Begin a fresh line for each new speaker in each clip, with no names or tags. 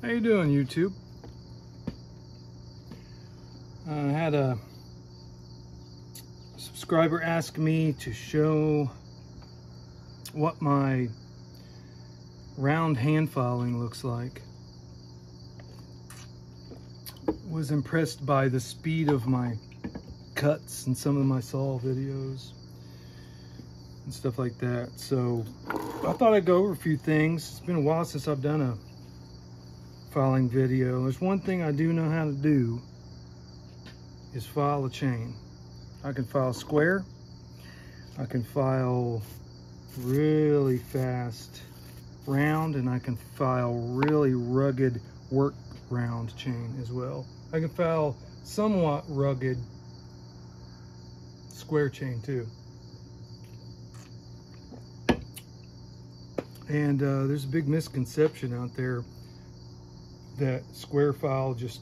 How you doing, YouTube? I had a subscriber ask me to show what my round hand filing looks like. Was impressed by the speed of my cuts in some of my saw videos and stuff like that. So I thought I'd go over a few things. It's been a while since I've done a filing video. There's one thing I do know how to do, is file a chain. I can file square, I can file really fast round, and I can file really rugged work round chain as well. I can file somewhat rugged square chain too. And there's a big misconception out there that square file, just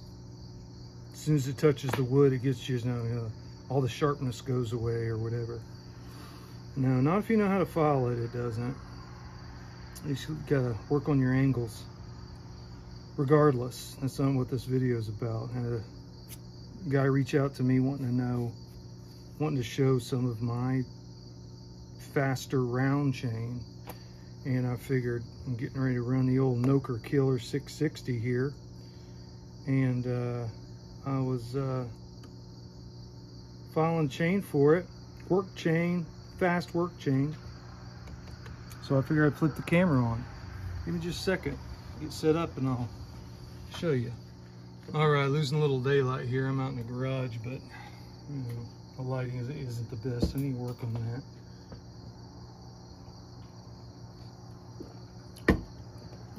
as soon as it touches the wood, it gets you know, all the sharpness goes away or whatever. No, not if you know how to file it, it doesn't. You just gotta work on your angles. Regardless, that's not what this video is about. I had a guy reach out to me wanting to show some of my faster round chain. And I figured I'm getting ready to run the old Noker Killer 660 here. And I was filing chain for it. Work chain, fast work chain. So I figured I'd flip the camera on. Give me just a second. Get set up and I'll show you. All right, losing a little daylight here. I'm out in the garage, but you know, the lighting isn't the best. I need to work on that.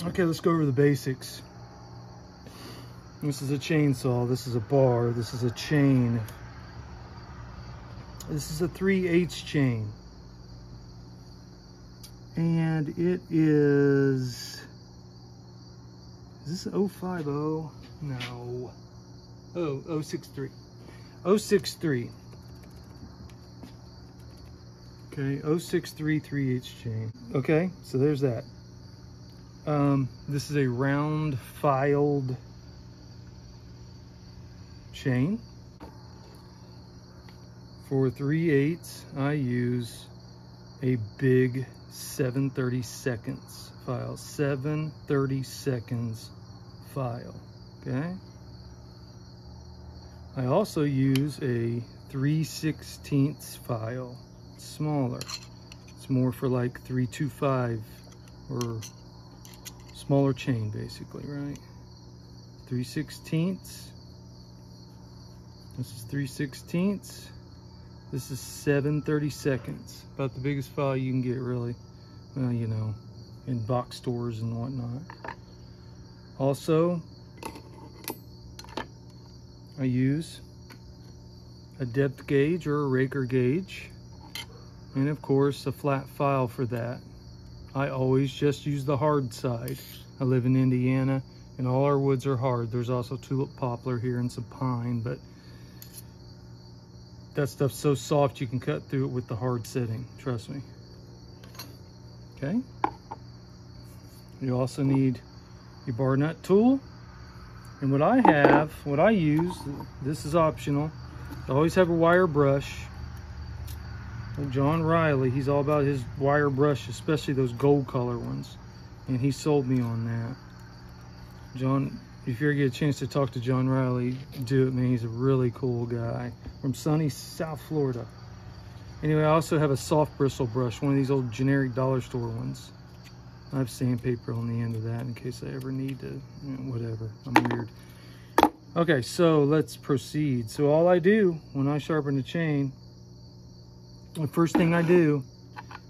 Okay, let's go over the basics. This is a chainsaw, this is a bar, this is a chain. This is a 3/8 chain. And it is this 050? No. Oh, 063. 063. Okay, 063 3/8 chain. Okay, so there's that. This is a round filed chain. For 3/8, I use a big 7/32 file. 7/32 file. Okay. I also use a 3/16 file. It's smaller. It's more for like 325 or smaller chain, basically, right? 3/16. This is 3/16. This is 7/32. About the biggest file you can get, really. Well, you know, in box stores and whatnot. Also, I use a depth gauge or a raker gauge, and of course a flat file for that. I always just use the hard side. I live in Indiana and all our woods are hard. There's also tulip poplar here and some pine, but that stuff's so soft you can cut through it with the hard setting, trust me. Okay. You also need your bar nut tool. And what I use, this is optional. I always have a wire brush. John Riley, he's all about his wire brush, especially those gold color ones. And he sold me on that. John, if you ever get a chance to talk to John Riley, do it, man. He's a really cool guy from sunny South Florida. Anyway, I also have a soft bristle brush, one of these old generic dollar store ones. I have sandpaper on the end of that in case I ever need to, you know, whatever. I'm weird. Okay, so let's proceed. So all I do when I sharpen the chain, the first thing I do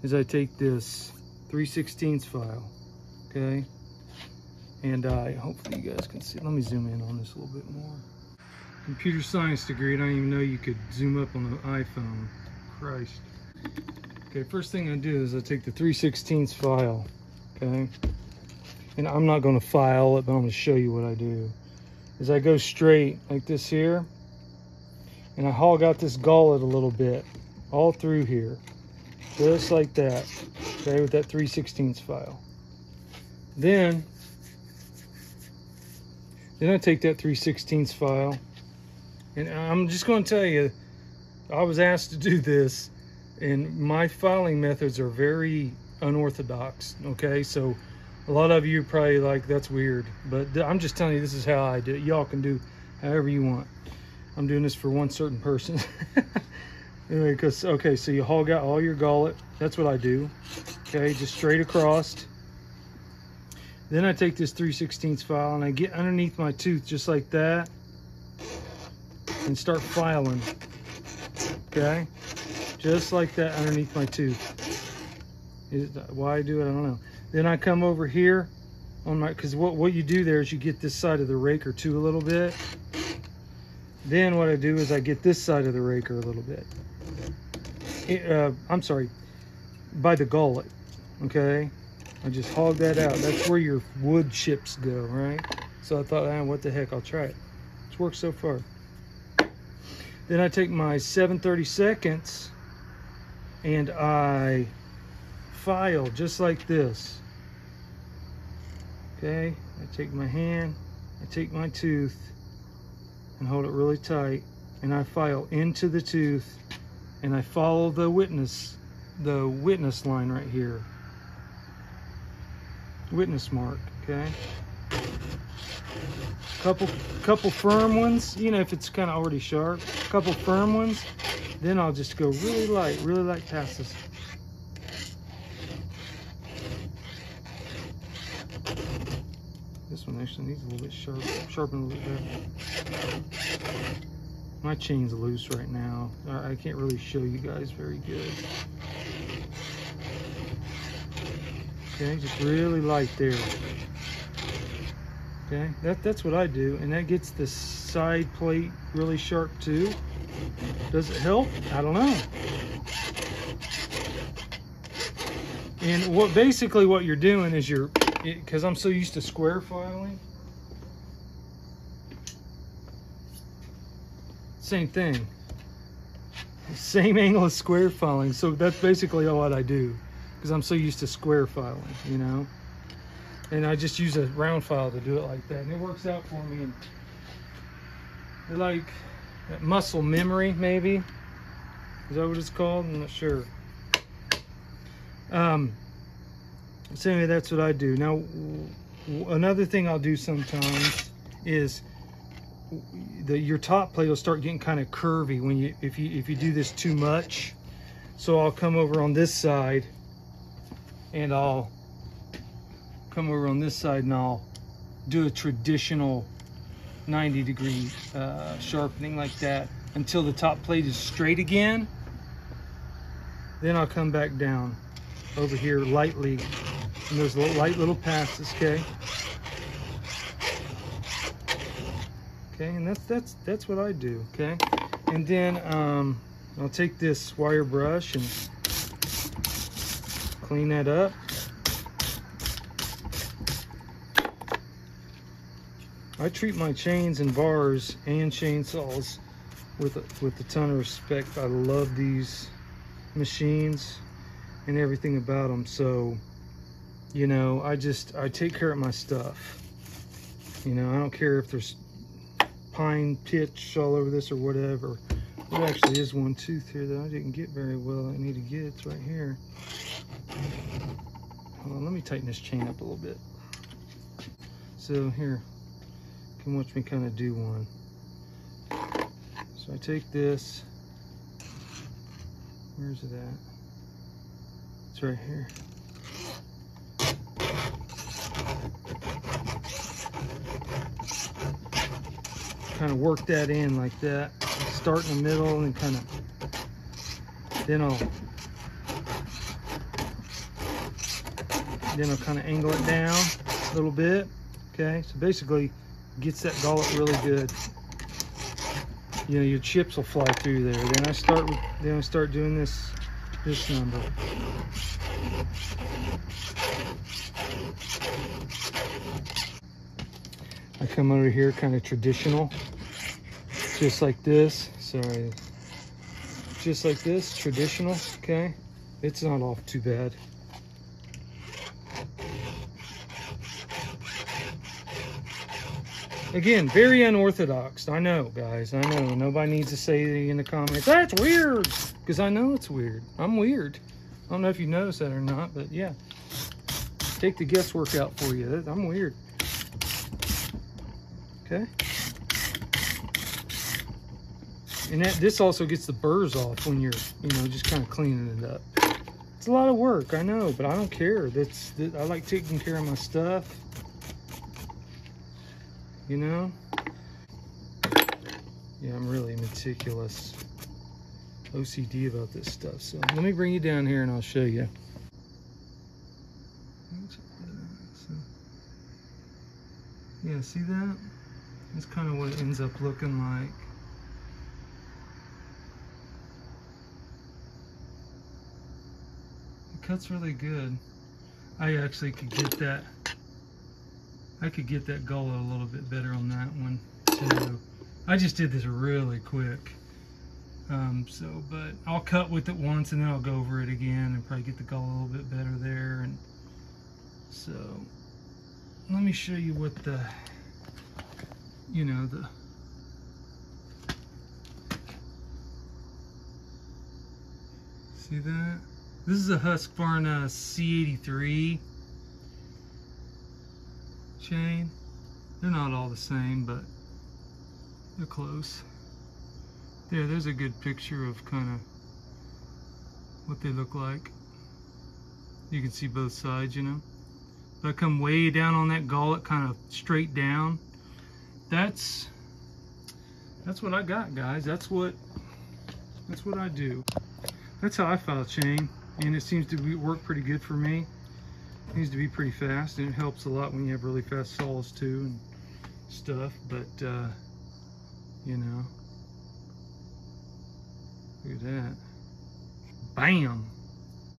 is I take this 3/16 file, okay? And hopefully you guys can see. Let me zoom in on this a little bit more. Computer science degree, I don't even know you could zoom up on an iPhone. Christ. Okay, first thing I do is I take the 3/16 file, okay? And I'm not gonna file it, but I'm gonna show you what I do. Is I go straight like this here, and I hog out this gullet a little bit, all through here, just like that, okay, with that 3/16 file. Then Then I take that 3/16 file, and I'm just going to tell you, I was asked to do this, and my filing methods are very unorthodox, okay? So a lot of you are probably like, that's weird, but I'm just telling you, this is how I do it. Y'all can do however you want. I'm doing this for one certain person. Anyway, because, okay, so you hog out all your gullet. That's what I do. Okay, just straight across. Then I take this 3/16 file and I get underneath my tooth just like that and start filing. Okay, just like that underneath my tooth. Why I do it, I don't know. Then I come over here on my, because what you do there is you get this side of the raker too a little bit. Then what I do is I get this side of the raker a little bit. I'm sorry, by the gullet. Okay, I just hog that out. That's where your wood chips go, right? So I thought, what the heck, I'll try it. It's worked so far. Then I take my 7/32 and I file just like this. Okay, I take my hand, I take my tooth and hold it really tight, and I file into the tooth, and I follow the witness line right here. Witness mark, okay? Couple firm ones, you know, if it's kind of already sharp. Couple firm ones, then I'll just go really light past this. This one actually needs a little bit sharpened a little bit. My chain's loose right now. I can't really show you guys very good. Okay, just really light there. Okay, that's what I do, and that gets the side plate really sharp too. Does it help? I don't know. And basically what you're doing is because I'm so used to square filing. Same thing. Same angle as square filing. So that's basically what I do, because I'm so used to square filing, you know. And I just use a round file to do it like that, and it works out for me. And they're like muscle memory, maybe. Is that what it's called? I'm not sure. So anyway, that's what I do. Now, another thing I'll do sometimes is your top plate will start getting kind of curvy when if you do this too much. So I'll come over on this side, and I'll come over on this side, and I'll do a traditional 90-degree sharpening like that until the top plate is straight again. Then I'll come back down over here lightly, and there's light little passes, okay? Okay, and that's what I do, okay? And then I'll take this wire brush and clean that up. I treat my chains and bars and chainsaws with a ton of respect. I love these machines and everything about them. So, you know, I take care of my stuff. You know, I don't care if there's pine pitch all over this or whatever. There actually is one tooth here that I didn't get very well. I need to get. It's right here. Hold on, let me tighten this chain up a little bit. So here, you can watch me kind of do one. So I take this. Where's it at? It's right here. Kind of work that in like that. Start in the middle and kind of, then I'll kind of angle it down a little bit. Okay, so basically gets that gullet really good. You know, your chips will fly through there. Then I start doing this number. I come over here kind of traditional, just like this. Sorry, just like this, traditional. Okay, it's not off too bad. Again, very unorthodox. I know, guys. I know. Nobody needs to say in the comments, that's weird. Because I know it's weird. I'm weird. I don't know if you noticed that or not, but yeah. Take the guesswork out for you. I'm weird. Okay. And this also gets the burrs off when you're, just kind of cleaning it up. It's a lot of work, I know, but I don't care. I like taking care of my stuff. Yeah, I'm really meticulous. OCD about this stuff. So let me bring you down here and I'll show you. Yeah, see that? That's kind of what it ends up looking like. It cuts really good. I actually could get that. I could get that gullet a little bit better on that one too. I just did this really quick. But I'll cut with it once and then I'll go over it again and probably get the gullet a little bit better there. And so let me show you what the see that? This is a Husqvarna C83 chain. They're not all the same, but they're close. There's a good picture of kind of what they look like. You can see both sides, But I come way down on that gullet, kind of straight down. That's what I got, guys. That's what I do. That's how I file chain, and it seems to work pretty good for me. It needs to be pretty fast, and it helps a lot when you have really fast saws too and stuff. But look at that. Bam.